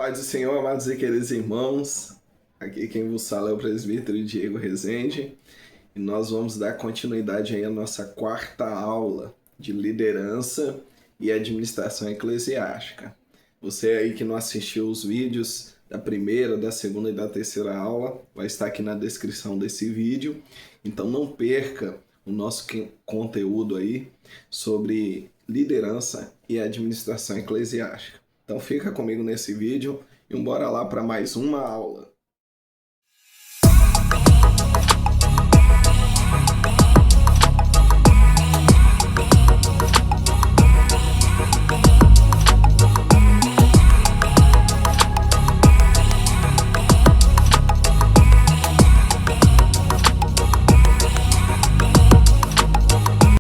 Paz do Senhor, amados e queridos irmãos. Aqui quem vos fala é o presbítero Diego Rezende e nós vamos dar continuidade aí à nossa quarta aula de liderança e administração eclesiástica. Você aí que não assistiu os vídeos da primeira, da segunda e da terceira aula, vai estar aqui na descrição desse vídeo. Então não perca o nosso conteúdo aí sobre liderança e administração eclesiástica. Então fica comigo nesse vídeo e bora lá para mais uma aula.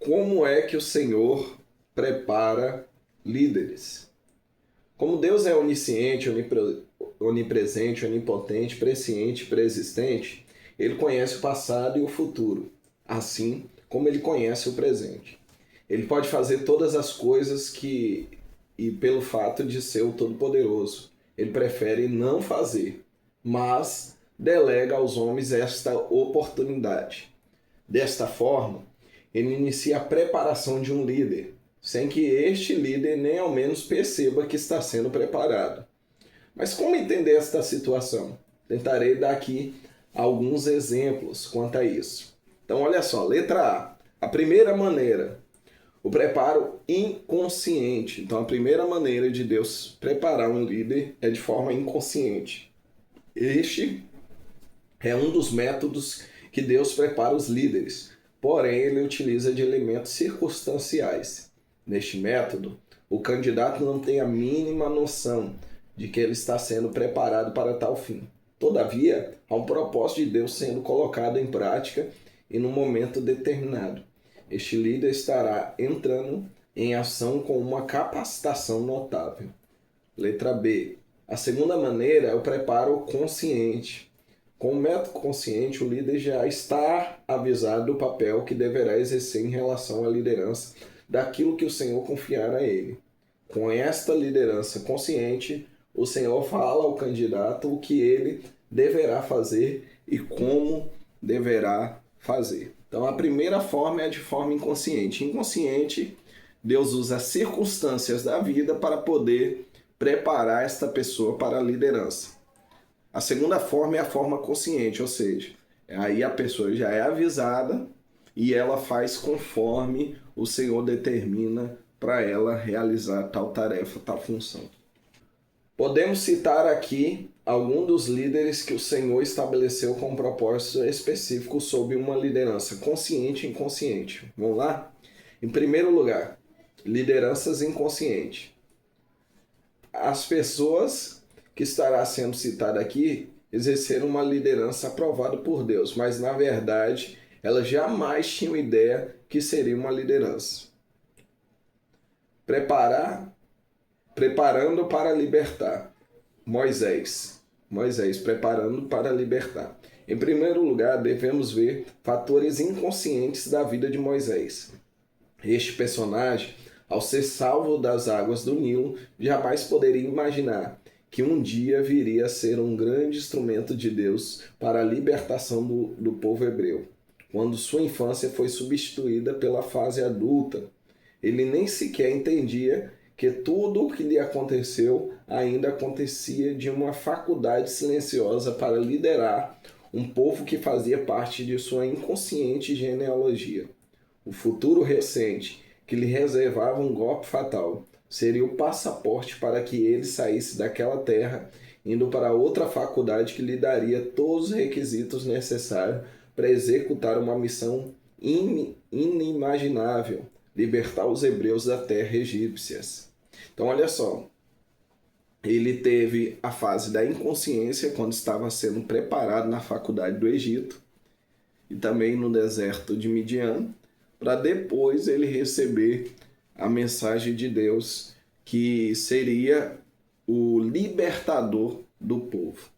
Como é que o Senhor prepara líderes? Como Deus é onisciente, onipresente, onipotente, presciente, preexistente, Ele conhece o passado e o futuro, assim como Ele conhece o presente. Ele pode fazer todas as coisas e pelo fato de ser o Todo-Poderoso, Ele prefere não fazer, mas delega aos homens esta oportunidade. Desta forma, Ele inicia a preparação de um líder, sem que este líder nem ao menos perceba que está sendo preparado. Mas como entender esta situação? Tentarei dar aqui alguns exemplos quanto a isso. Então olha só, letra A. A primeira maneira, o preparo inconsciente. Então a primeira maneira de Deus preparar um líder é de forma inconsciente. Este é um dos métodos que Deus prepara os líderes, porém ele utiliza de elementos circunstanciais. Neste método, o candidato não tem a mínima noção de que ele está sendo preparado para tal fim. Todavia, há um propósito de Deus sendo colocado em prática e num momento determinado. Este líder estará entrando em ação com uma capacitação notável. Letra B. A segunda maneira é o preparo consciente. Com o método consciente, o líder já está avisado do papel que deverá exercer em relação à liderança daquilo que o Senhor confiar a ele. Com esta liderança consciente, o Senhor fala ao candidato o que ele deverá fazer e como deverá fazer. Então, a primeira forma é de forma inconsciente. Inconsciente, Deus usa as circunstâncias da vida para poder preparar esta pessoa para a liderança. A segunda forma é a forma consciente, ou seja, aí a pessoa já é avisada e ela faz conforme o Senhor determina para ela realizar tal tarefa, tal função. Podemos citar aqui alguns dos líderes que o Senhor estabeleceu com um propósito específico sob uma liderança consciente e inconsciente. Vamos lá? Em primeiro lugar, lideranças inconscientes. As pessoas que estará sendo citada aqui exerceram uma liderança aprovada por Deus, mas na verdade elas jamais tinham ideia que seria uma liderança. Preparando para libertar. Moisés, preparando para libertar. Em primeiro lugar, devemos ver fatores inconscientes da vida de Moisés. Este personagem, ao ser salvo das águas do Nilo, jamais poderia imaginar que um dia viria a ser um grande instrumento de Deus para a libertação do povo hebreu. Quando sua infância foi substituída pela fase adulta, ele nem sequer entendia que tudo o que lhe aconteceu ainda acontecia de uma faculdade silenciosa para liderar um povo que fazia parte de sua inconsciente genealogia. O futuro recente, que lhe reservava um golpe fatal, seria o passaporte para que ele saísse daquela terra, indo para outra faculdade que lhe daria todos os requisitos necessários para executar uma missão inimaginável, libertar os hebreus da terra egípcias. Então olha só, ele teve a fase da inconsciência quando estava sendo preparado na faculdade do Egito e também no deserto de Midian, para depois ele receber a mensagem de Deus que seria o libertador do povo.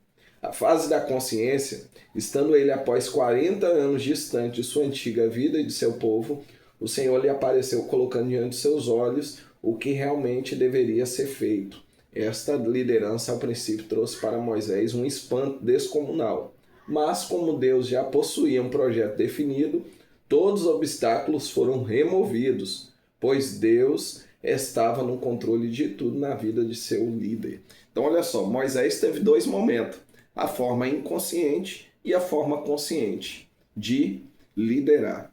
A fase da consciência, estando ele após 40 anos distante de sua antiga vida e de seu povo, o Senhor lhe apareceu colocando diante de seus olhos o que realmente deveria ser feito. Esta liderança, ao princípio, trouxe para Moisés um espanto descomunal. Mas, como Deus já possuía um projeto definido, todos os obstáculos foram removidos, pois Deus estava no controle de tudo na vida de seu líder. Então, olha só, Moisés teve dois momentos: a forma inconsciente e a forma consciente de liderar.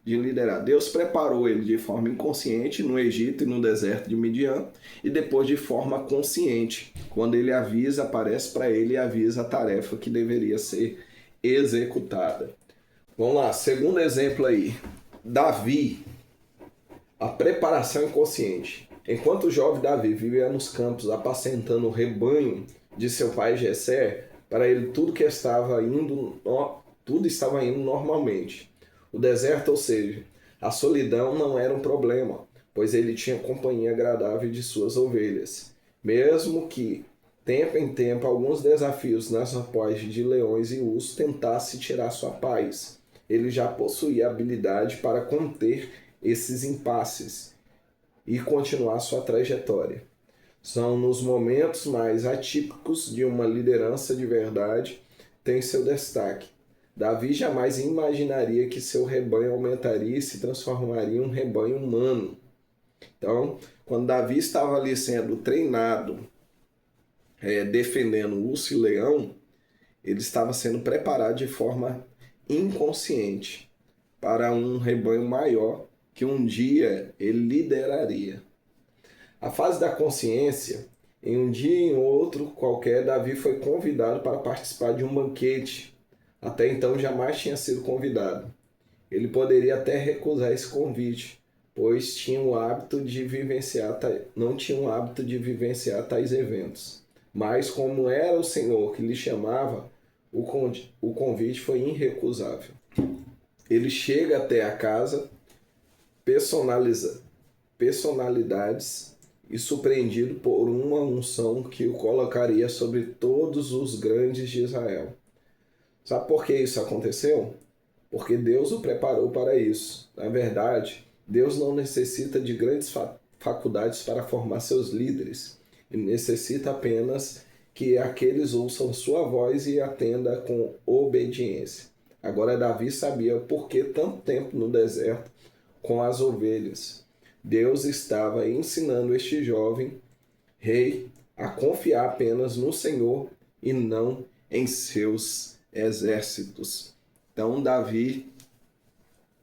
Deus preparou ele de forma inconsciente no Egito e no deserto de Midian, e depois de forma consciente, quando ele avisa, aparece para ele e avisa a tarefa que deveria ser executada. Vamos lá, segundo exemplo aí, Davi, a preparação inconsciente. Enquanto o jovem Davi vivia nos campos apacentando o rebanho de seu pai Jessé, para ele tudo estava indo normalmente. O deserto, ou seja, a solidão não era um problema, pois ele tinha companhia agradável de suas ovelhas. Mesmo que, tempo em tempo, alguns desafios nas após de leões e ursos tentassem tirar sua paz, ele já possuía habilidade para conter esses impasses e continuar sua trajetória. São nos momentos mais atípicos de uma liderança de verdade tem seu destaque. Davi jamais imaginaria que seu rebanho aumentaria e se transformaria em um rebanho humano. Então, quando Davi estava ali sendo treinado, defendendo o urso e o leão, ele estava sendo preparado de forma inconsciente para um rebanho maior que um dia ele lideraria. A fase da consciência, em um dia e em outro qualquer, Davi foi convidado para participar de um banquete. Até então jamais tinha sido convidado. Ele poderia até recusar esse convite, pois não tinha o hábito de vivenciar tais eventos. Mas como era o Senhor que lhe chamava, o convite foi irrecusável. Ele chega até a casa, personalidades e surpreendido por uma unção que o colocaria sobre todos os grandes de Israel. Sabe por que isso aconteceu? Porque Deus o preparou para isso. Na verdade, Deus não necessita de grandes faculdades para formar seus líderes. Ele necessita apenas que aqueles ouçam sua voz e atenda com obediência. Agora Davi sabia por que tanto tempo no deserto com as ovelhas. Deus estava ensinando este jovem rei a confiar apenas no Senhor e não em seus exércitos. Então Davi,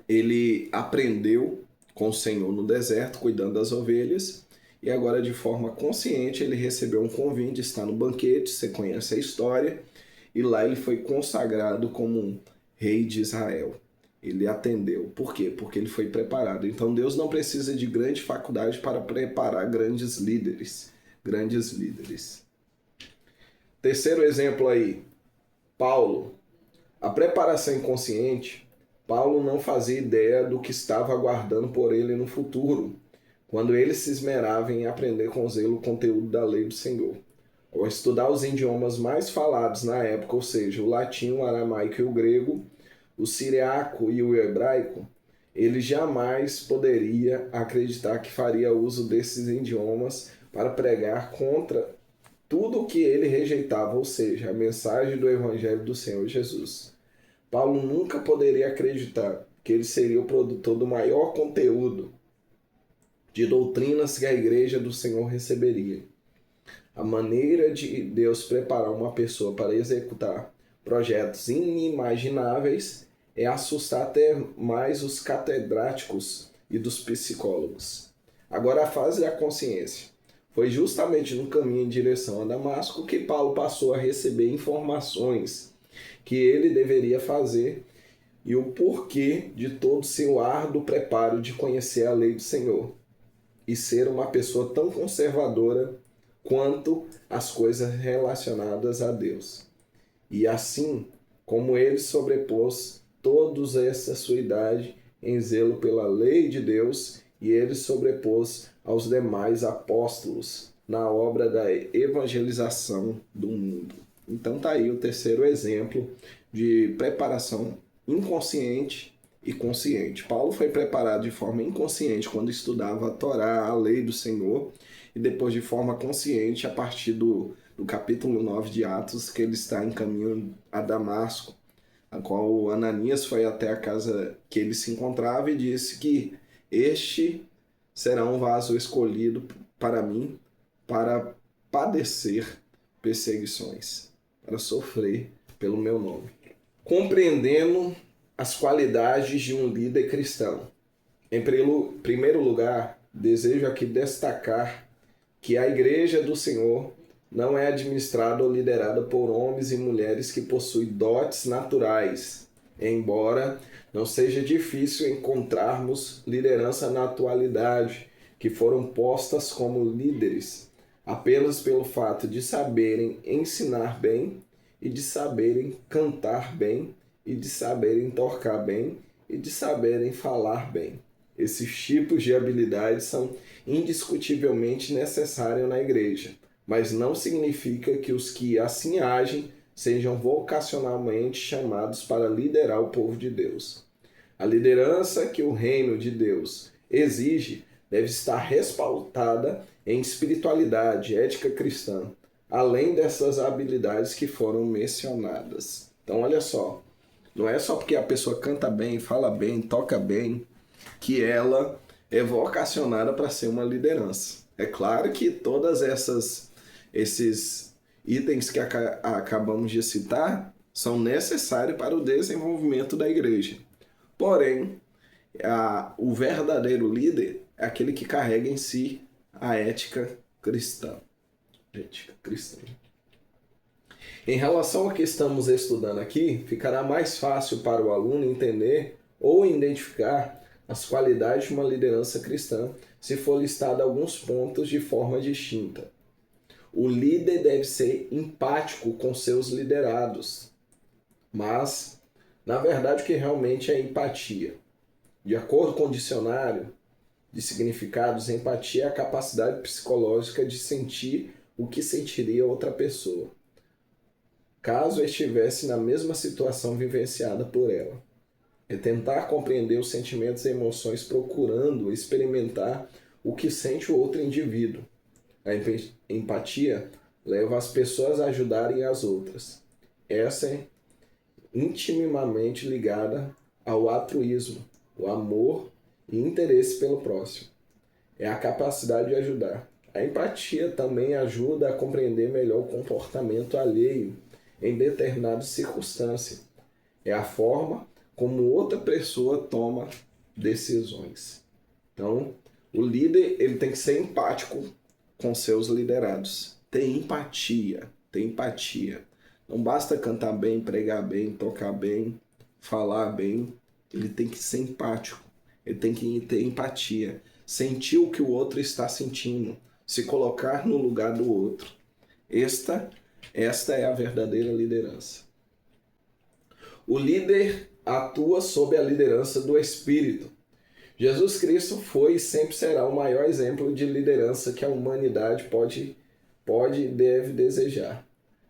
ele aprendeu com o Senhor no deserto, cuidando das ovelhas, e agora de forma consciente ele recebeu um convite, está no banquete, você conhece a história, e lá ele foi consagrado como um rei de Israel. Ele atendeu. Por quê? Porque ele foi preparado. Então Deus não precisa de grande faculdade para preparar grandes líderes. Terceiro exemplo aí, Paulo. A preparação inconsciente, Paulo não fazia ideia do que estava aguardando por ele no futuro, quando ele se esmerava em aprender com zelo o conteúdo da lei do Senhor. Ao estudar os idiomas mais falados na época, ou seja, o latim, o aramaico e o grego, o siriaco e o hebraico, ele jamais poderia acreditar que faria uso desses idiomas para pregar contra tudo o que ele rejeitava, ou seja, a mensagem do Evangelho do Senhor Jesus. Paulo nunca poderia acreditar que ele seria o produtor do maior conteúdo de doutrinas que a igreja do Senhor receberia. A maneira de Deus preparar uma pessoa para executar projetos inimagináveis é assustar até mais os catedráticos e dos psicólogos. Agora a fase da consciência. Foi justamente no caminho em direção a Damasco que Paulo passou a receber informações que ele deveria fazer e o porquê de todo o seu árduo preparo de conhecer a lei do Senhor e ser uma pessoa tão conservadora quanto as coisas relacionadas a Deus. E assim como ele sobrepôs todos essa sua idade em zelo pela lei de Deus, e ele sobrepôs aos demais apóstolos na obra da evangelização do mundo. Então tá aí o terceiro exemplo de preparação inconsciente e consciente. Paulo foi preparado de forma inconsciente quando estudava a Torá, a lei do Senhor, e depois de forma consciente a partir do capítulo 9 de Atos, que ele está em caminho a Damasco, a qual Ananias foi até a casa que ele se encontrava e disse que este será um vaso escolhido para mim para padecer perseguições, para sofrer pelo meu nome. Compreendendo as qualidades de um líder cristão. Em primeiro lugar, desejo aqui destacar que a Igreja do Senhor não é administrada ou liderada por homens e mulheres que possuem dotes naturais, embora não seja difícil encontrarmos liderança na atualidade que foram postas como líderes apenas pelo fato de saberem ensinar bem e de saberem cantar bem e de saberem tocar bem e de saberem falar bem. Esses tipos de habilidades são indiscutivelmente necessários na igreja, mas não significa que os que assim agem sejam vocacionalmente chamados para liderar o povo de Deus. A liderança que o reino de Deus exige deve estar respaldada em espiritualidade, ética cristã, além dessas habilidades que foram mencionadas. Então, olha só, não é só porque a pessoa canta bem, fala bem, toca bem, que ela é vocacionada para ser uma liderança. É claro que todas esses itens que acabamos de citar são necessários para o desenvolvimento da igreja. Porém, o verdadeiro líder é aquele que carrega em si a ética cristã. Ética cristã. Em relação ao que estamos estudando aqui, ficará mais fácil para o aluno entender ou identificar as qualidades de uma liderança cristã se for listado alguns pontos de forma distinta. O líder deve ser empático com seus liderados, mas, na verdade, o que realmente é empatia? De acordo com o dicionário de significados, empatia é a capacidade psicológica de sentir o que sentiria outra pessoa, caso estivesse na mesma situação vivenciada por ela. É tentar compreender os sentimentos e emoções procurando experimentar o que sente o outro indivíduo. A empatia leva as pessoas a ajudarem as outras. Essa é intimamente ligada ao altruísmo, o amor e interesse pelo próximo. É a capacidade de ajudar. A empatia também ajuda a compreender melhor o comportamento alheio em determinadas circunstâncias. É a forma como outra pessoa toma decisões. Então, o líder ele tem que ser empático com seus liderados. Tem empatia. Não basta cantar bem, pregar bem, tocar bem, falar bem. Ele tem que ser empático. Ele tem que ter empatia. Sentir o que o outro está sentindo. Se colocar no lugar do outro. Esta é a verdadeira liderança. O líder atua sob a liderança do Espírito. Jesus Cristo foi e sempre será o maior exemplo de liderança que a humanidade pode e deve desejar.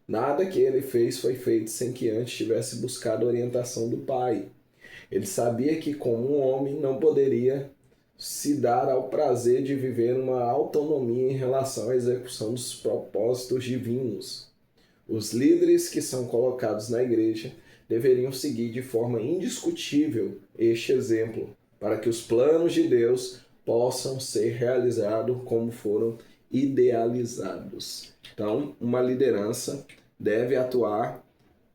Nada que ele fez foi feito sem que antes tivesse buscado a orientação do Pai. Ele sabia que, como um homem, não poderia se dar ao prazer de viver uma autonomia em relação à execução dos propósitos divinos. Os líderes que são colocados na igreja deveriam seguir de forma indiscutível este exemplo, para que os planos de Deus possam ser realizados como foram idealizados. Então, uma liderança deve atuar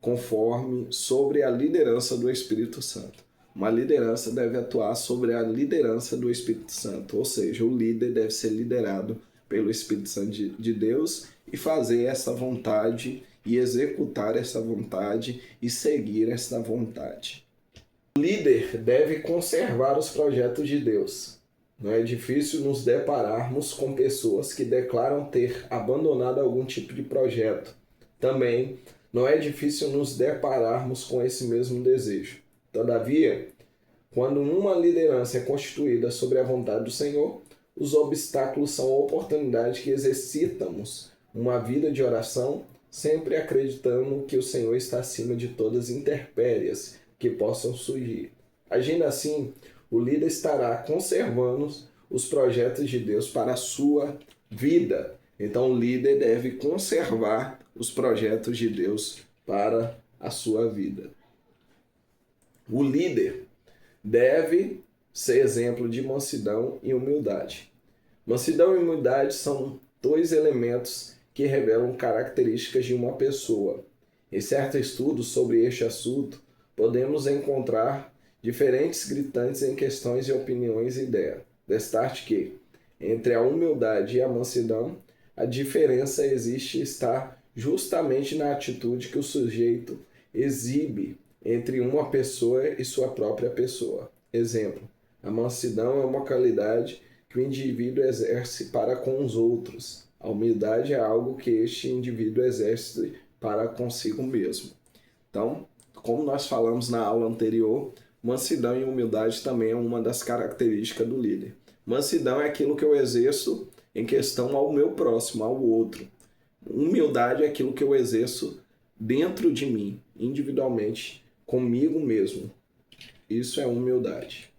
conforme sobre a liderança do Espírito Santo. Uma liderança deve atuar sobre a liderança do Espírito Santo, ou seja, o líder deve ser liderado pelo Espírito Santo de Deus e fazer essa vontade e executar essa vontade e seguir essa vontade. O líder deve conservar os projetos de Deus. Não é difícil nos depararmos com pessoas que declaram ter abandonado algum tipo de projeto. Também não é difícil nos depararmos com esse mesmo desejo. Todavia, quando uma liderança é constituída sobre a vontade do Senhor, os obstáculos são oportunidades que exercitamos uma vida de oração, sempre acreditando que o Senhor está acima de todas as intempéries que possam surgir. Agindo assim, o líder estará conservando os projetos de Deus para a sua vida. Então o líder deve conservar os projetos de Deus para a sua vida. O líder deve ser exemplo de mansidão e humildade. Mansidão e humildade são dois elementos que revelam características de uma pessoa. Em certos estudos sobre este assunto, podemos encontrar diferentes gritantes em questões de opiniões e ideias. Destaque que, entre a humildade e a mansidão, a diferença existe está justamente na atitude que o sujeito exibe entre uma pessoa e sua própria pessoa. Exemplo, a mansidão é uma qualidade que o indivíduo exerce para com os outros. A humildade é algo que este indivíduo exerce para consigo mesmo. Então, como nós falamos na aula anterior, mansidão e humildade também é uma das características do líder. Mansidão é aquilo que eu exerço em questão ao meu próximo, ao outro. Humildade é aquilo que eu exerço dentro de mim, individualmente, comigo mesmo. Isso é humildade.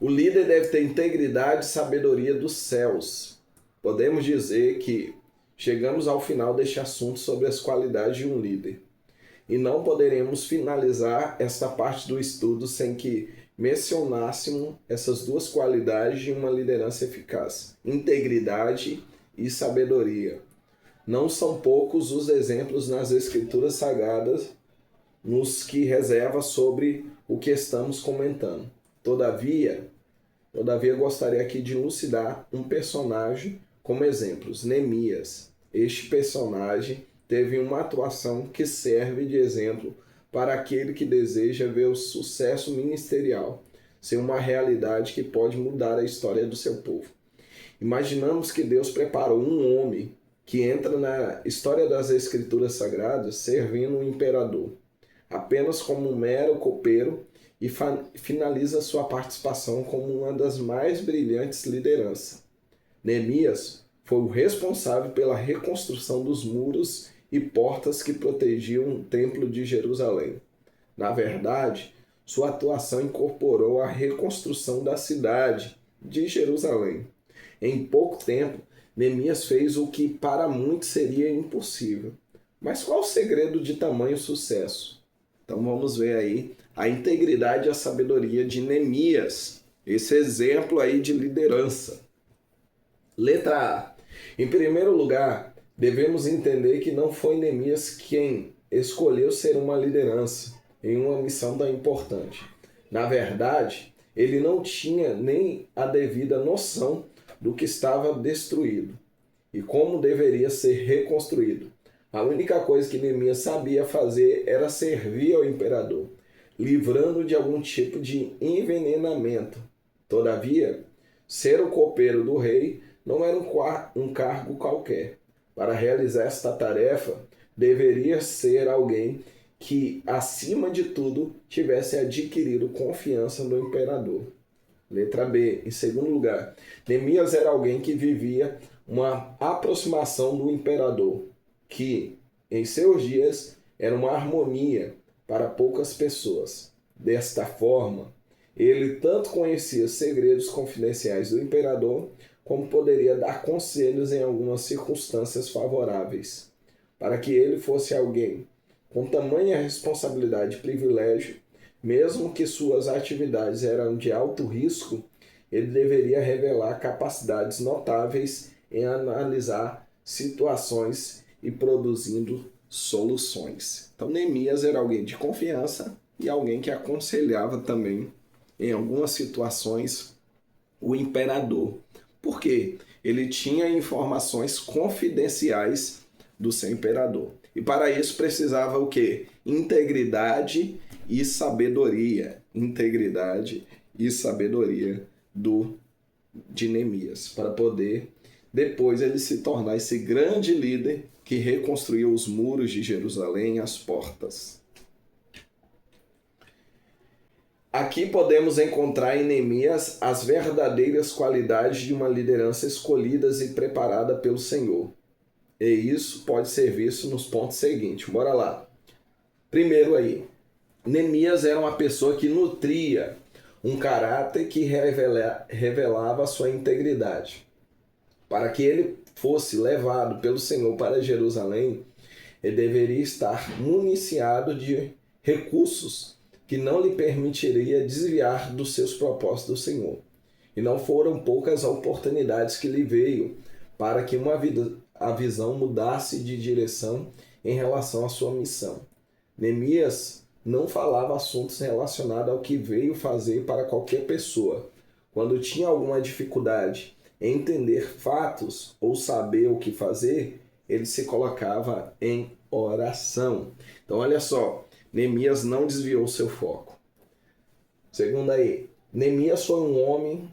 O líder deve ter integridade e sabedoria dos céus. Podemos dizer que chegamos ao final deste assunto sobre as qualidades de um líder. E não poderemos finalizar esta parte do estudo sem que mencionássemos essas duas qualidades de uma liderança eficaz: integridade e sabedoria. Não são poucos os exemplos nas Escrituras Sagradas nos que reserva sobre o que estamos comentando. Todavia, gostaria aqui de elucidar um personagem como exemplos. Neemias. Este personagem teve uma atuação que serve de exemplo para aquele que deseja ver o sucesso ministerial ser uma realidade que pode mudar a história do seu povo. Imaginamos que Deus preparou um homem que entra na história das Escrituras Sagradas servindo um imperador, apenas como um mero copeiro, e finaliza sua participação como uma das mais brilhantes lideranças. Neemias foi o responsável pela reconstrução dos muros e portas que protegiam o Templo de Jerusalém. Na verdade, sua atuação incorporou a reconstrução da cidade de Jerusalém. Em pouco tempo, Neemias fez o que para muitos seria impossível. Mas qual o segredo de tamanho sucesso? Então vamos ver aí a integridade e a sabedoria de Neemias, esse exemplo aí de liderança. Letra A. Em primeiro lugar, devemos entender que não foi Neemias quem escolheu ser uma liderança em uma missão tão importante. Na verdade, ele não tinha nem a devida noção do que estava destruído e como deveria ser reconstruído. A única coisa que Neemias sabia fazer era servir ao imperador, livrando de algum tipo de envenenamento. Todavia, ser o copeiro do rei não era um cargo qualquer. Para realizar esta tarefa, deveria ser alguém que, acima de tudo, tivesse adquirido confiança no imperador. Letra B. Em segundo lugar, Neemias era alguém que vivia uma aproximação do imperador, que, em seus dias, era uma harmonia para poucas pessoas. Desta forma, ele tanto conhecia segredos confidenciais do imperador, como poderia dar conselhos em algumas circunstâncias favoráveis. Para que ele fosse alguém com tamanha responsabilidade e privilégio, mesmo que suas atividades eram de alto risco, ele deveria revelar capacidades notáveis em analisar situações e produzindo soluções. Então, Neemias era alguém de confiança e alguém que aconselhava também, em algumas situações, o imperador. Por quê? Ele tinha informações confidenciais do seu imperador. E para isso precisava o quê? Integridade e sabedoria. Integridade e sabedoria de Neemias, para poder depois ele se tornar esse grande líder que reconstruiu os muros de Jerusalém e as portas. Aqui podemos encontrar em Neemias as verdadeiras qualidades de uma liderança escolhidas e preparada pelo Senhor. E isso pode ser visto nos pontos seguintes. Bora lá. Primeiro aí, Neemias era uma pessoa que nutria um caráter que revelava a sua integridade. Para que ele fosse levado pelo Senhor para Jerusalém, ele deveria estar municiado de recursos que não lhe permitiria desviar dos seus propósitos do Senhor. E não foram poucas oportunidades que lhe veio para que a visão mudasse de direção em relação à sua missão. Neemias não falava assuntos relacionados ao que veio fazer para qualquer pessoa. Quando tinha alguma dificuldade em entender fatos ou saber o que fazer, ele se colocava em oração. Então, olha só, Neemias não desviou seu foco. Segundo aí, Neemias foi um homem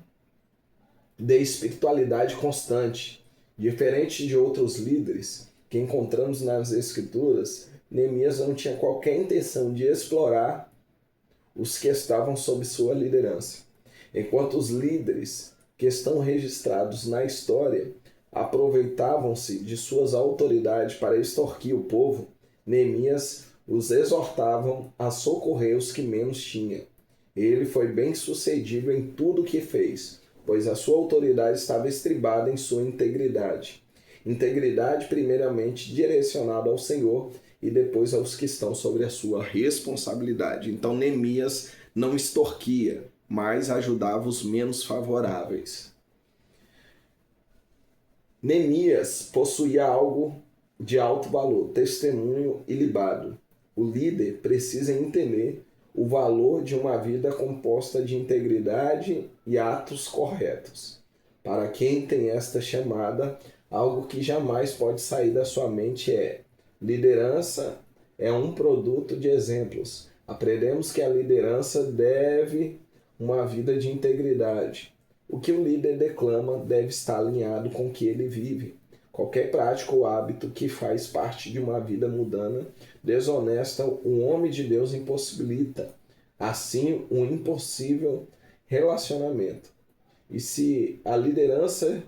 de espiritualidade constante. Diferente de outros líderes que encontramos nas Escrituras, Neemias não tinha qualquer intenção de explorar os que estavam sob sua liderança. Enquanto os líderes que estão registrados na história aproveitavam-se de suas autoridades para extorquir o povo, Neemias os exortavam a socorrer os que menos tinham. Ele foi bem sucedido em tudo o que fez, pois a sua autoridade estava estribada em sua integridade. Integridade primeiramente direcionada ao Senhor e depois aos que estão sobre a sua responsabilidade. Então Neemias não extorquia, mas ajudava os menos favoráveis. Neemias possuía algo de alto valor, testemunho ilibado. O líder precisa entender o valor de uma vida composta de integridade e atos corretos. Para quem tem esta chamada, algo que jamais pode sair da sua mente é: liderança é um produto de exemplos. Aprendemos que a liderança deve uma vida de integridade. O que o líder declama deve estar alinhado com o que ele vive. Qualquer prática ou hábito que faz parte de uma vida mundana, desonesta, um homem de Deus impossibilita, assim, um impossível relacionamento. E se a liderança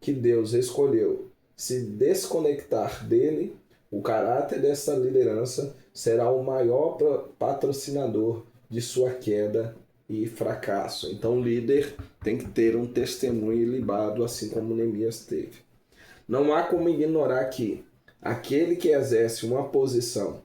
que Deus escolheu se desconectar dele, o caráter dessa liderança será o maior patrocinador de sua queda e fracasso. Então o líder tem que ter um testemunho ilibado, assim como Neemias teve. Não há como ignorar que aquele que exerce uma posição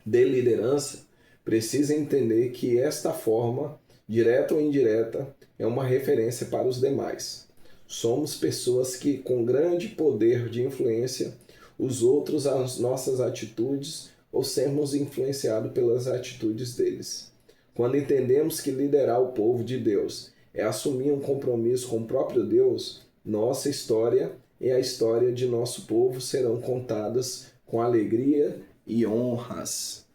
de liderança precisa entender que esta forma, direta ou indireta, é uma referência para os demais. Somos pessoas que, com grande poder de influência, os outros as nossas atitudes ou sermos influenciados pelas atitudes deles. Quando entendemos que liderar o povo de Deus é assumir um compromisso com o próprio Deus, nossa história e a história de nosso povo serão contadas com alegria e honras.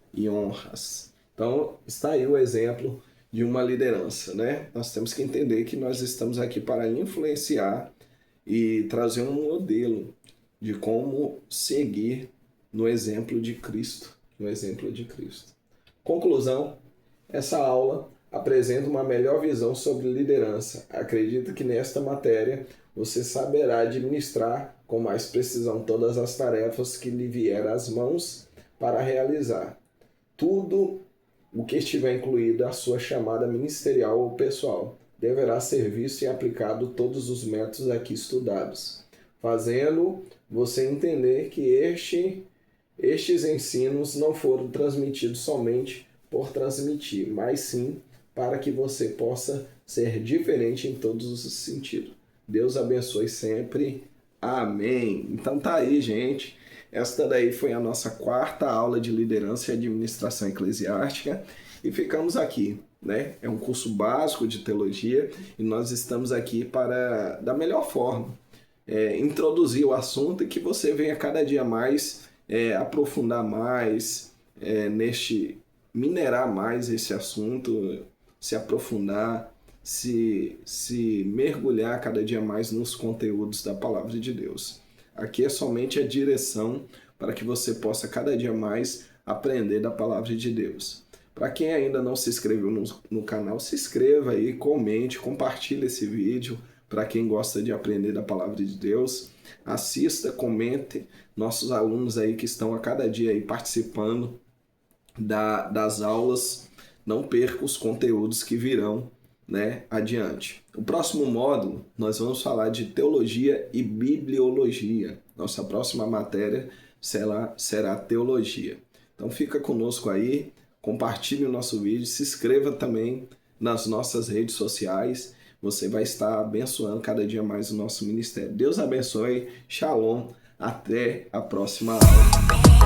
Então, está aí o exemplo de uma liderança, né? Nós temos que entender que nós estamos aqui para influenciar e trazer um modelo de como seguir no exemplo de Cristo, Conclusão, essa aula apresenta uma melhor visão sobre liderança. Acredito que nesta matéria você saberá administrar com mais precisão todas as tarefas que lhe vieram às mãos para realizar. Tudo o que estiver incluído a sua chamada ministerial ou pessoal deverá ser visto e aplicado todos os métodos aqui estudados, fazendo você entender que estes ensinos não foram transmitidos somente por transmitir, mas sim para que você possa ser diferente em todos os sentidos. Deus abençoe sempre. Amém. Então tá aí, gente. Esta daí foi a nossa 4ª aula de liderança e administração eclesiástica e ficamos aqui, né? É um curso básico de teologia e nós estamos aqui para, da melhor forma, introduzir o assunto e que você venha cada dia mais aprofundar mais, minerar mais esse assunto, se aprofundar, se mergulhar cada dia mais nos conteúdos da Palavra de Deus. Aqui é somente a direção para que você possa cada dia mais aprender da Palavra de Deus. Para quem ainda não se inscreveu no canal, se inscreva aí, comente, compartilhe esse vídeo. Para quem gosta de aprender da Palavra de Deus, assista, comente. Nossos alunos aí que estão a cada dia aí participando das aulas, não perca os conteúdos que virão né, adiante. O próximo módulo, nós vamos falar de teologia e bibliologia. Nossa próxima matéria será teologia. Então fica conosco aí, compartilhe o nosso vídeo, se inscreva também nas nossas redes sociais. Você vai estar abençoando cada dia mais o nosso ministério. Deus abençoe. Shalom. Até a próxima aula.